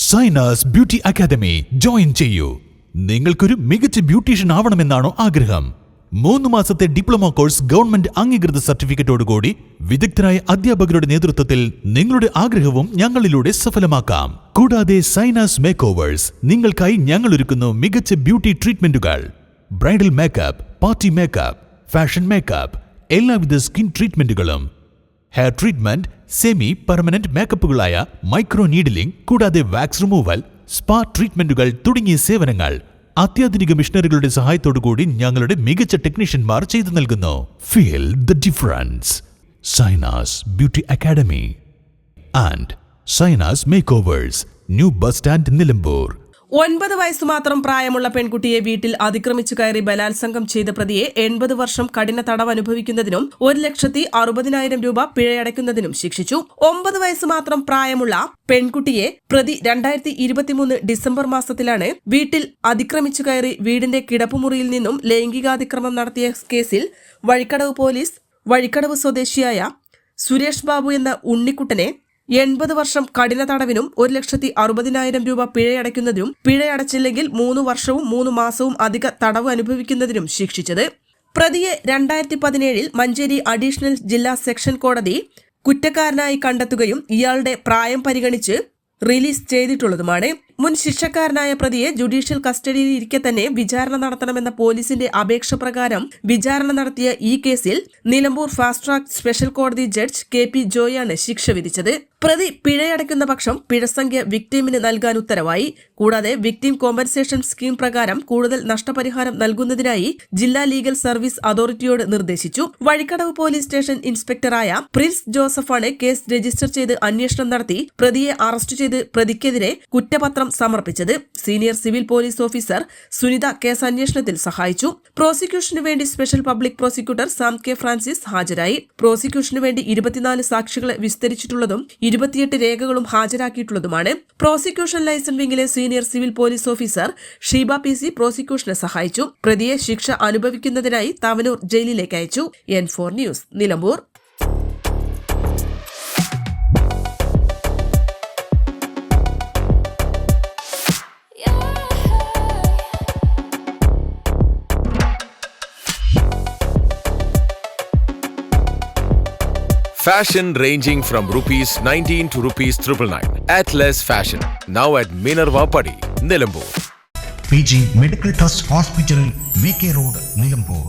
Sainas beauty academy join ചെയ്യൂ. നിങ്ങൾക്കൊരു മികച്ച ബ്യൂട്ടീഷ്യൻ ആവണമെന്നാണോ ആഗ്രഹം? 3 മാസത്തെ ഡിപ്ലോമ കോഴ്സ് ഗവൺമെന്റ് അംഗീകൃത സർട്ടിഫിക്കറ്റോടുകൂടി വിദഗ്ധരായ അധ്യാപകരുടെ നേതൃത്വത്തിൽ നിങ്ങളുടെ ആഗ്രഹവും ഞങ്ങളിലൂടെ സഫലമാക്കാം. കൂടാതെ സൈനാസ് മേക്ക് ഓവേഴ്സ് നിങ്ങൾക്കായി ഞങ്ങൾ ഒരുക്കുന്നു മികച്ച ബ്യൂട്ടി ട്രീറ്റ്മെന്റുകൾ. Bridal makeup, party makeup, fashion makeup, എല്ലാവിധ സ്കിൻ ട്രീറ്റ്മെന്റുകളും, ഹെയർ ട്രീറ്റ്മെന്റ്, സെമി പെർമനന്റ് മേക്കപ്പുകളായ മൈക്രോ നീഡിലിംഗ്, കൂടാതെ വാക്സ് റിമൂവൽ, സ്പാ ട്രീറ്റ്മെന്റുകൾ തുടങ്ങിയ സേവനങ്ങൾ അത്യാധുനിക മിഷനറികളുടെ സഹായത്തോടുകൂടി ഞങ്ങളുടെ മികച്ച ടെക്നീഷ്യന്മാർ ചെയ്തു നൽകുന്നു. Feel the difference. Zainas beauty academy and Zainas makeovers, new bus stand, Nilambur. 9 വയസ്സ് മാത്രം പ്രായമുള്ള പെൺകുട്ടിയെ വീട്ടിൽ അതിക്രമിച്ചു കയറി ബലാത്സംഗം ചെയ്ത പ്രതിയെ 80 വർഷം കഠിന തടവ് അനുഭവിക്കുന്നതിനും 1,60,000 രൂപ പിഴയടയ്ക്കുന്നതിനും ശിക്ഷിച്ചു. 9 വയസ്സ് മാത്രം പ്രായമുള്ള പെൺകുട്ടിയെ പ്രതി 2023 ഡിസംബർ മാസത്തിലാണ് വീട്ടിൽ അതിക്രമിച്ചു കയറി വീടിന്റെ കിടപ്പുമുറിയിൽ നിന്നും ലൈംഗികാതിക്രമം നടത്തിയ കേസിൽ വഴിക്കടവ് പോലീസ് വഴിക്കടവ് സ്വദേശിയായ സുരേഷ് ബാബു എന്ന ഉണ്ണിക്കുട്ടനെ 80 വർഷം കഠിന തടവിനും 1,60,000 രൂപ പിഴയടയ്ക്കുന്നതിനും പിഴയടച്ചില്ലെങ്കിൽ 3 വർഷവും 3 മാസവും അധിക തടവ് അനുഭവിക്കുന്നതിനും ശിക്ഷിച്ചത്. പ്രതിയെ 2017 മഞ്ചേരി അഡീഷണൽ ജില്ലാ സെഷൻ കോടതി കുറ്റക്കാരനായി കണ്ടെത്തുകയും ഇയാളുടെ പ്രായം പരിഗണിച്ച് റിലീസ് ചെയ്തിട്ടുള്ളതുമാണ്. മുൻ ശിക്ഷക്കാരനായ പ്രതിയെ ജുഡീഷ്യൽ കസ്റ്റഡിയിൽ ഇരിക്കെ തന്നെ വിചാരണ നടത്തണമെന്ന പോലീസിന്റെ അപേക്ഷ പ്രകാരം വിചാരണ നടത്തിയ ഈ കേസിൽ നിലമ്പൂർ ഫാസ്റ്റ് ട്രാക്ക് സ്പെഷ്യൽ കോടതി ജഡ്ജ് KP ജോയാണ് ശിക്ഷ വിധിച്ചത്. പ്രതി പിഴയടയ്ക്കുന്ന പക്ഷം പിഴസംഖ്യ വിക്ടിമിന് നൽകാൻ ഉത്തരവായി. കൂടാതെ വിക്ടിം കോമ്പൻസേഷൻ സ്കീം പ്രകാരം കൂടുതൽ നഷ്ടപരിഹാരം നൽകുന്നതിനായി ജില്ലാ ലീഗൽ സർവീസ് അതോറിറ്റിയോട് നിർദ്ദേശിച്ചു. വഴിക്കടവ് പോലീസ് സ്റ്റേഷൻ ഇൻസ്പെക്ടറായ പ്രിൻസ് ജോസഫാണ് കേസ് രജിസ്റ്റർ ചെയ്ത് അന്വേഷണം നടത്തി പ്രതിയെ അറസ്റ്റ് ചെയ്ത് പ്രതിക്കെതിരെ കുറ്റപത്രം സമർപ്പിച്ചത്. Senior civil police officer Sunitha case അന്വേഷണത്തിൽ സഹായിച്ചു. പ്രോസിക്യൂഷനു വേണ്ടി special public prosecutor Sam K Francis ഹാജരായി. പ്രോസിക്യൂഷനു വേണ്ടി 24 സാക്ഷികളെ വിസ്തരിച്ചിട്ടുള്ളതും 28 രേഖകളും ഹാജരാക്കിയിട്ടുള്ളതുമാണ്. പ്രോസിക്യൂഷൻ ലൈസൻസ് വിംഗിലെ senior civil police officer Sheeba PC പ്രോസിക്യൂഷനെ സഹായിച്ചു. പ്രതിയെ ശിക്ഷ അനുഭവിക്കുന്നതിനായി തവനൂർ ജയിലിലേക്ക് അയച്ചു. N4 news, Nilambur. Fashion ranging from ₹19 to ₹999. Atlas Fashion, now at Minerva Padi, Nilambur. PG Medical Trust Hospital, VK Road, Nilambur.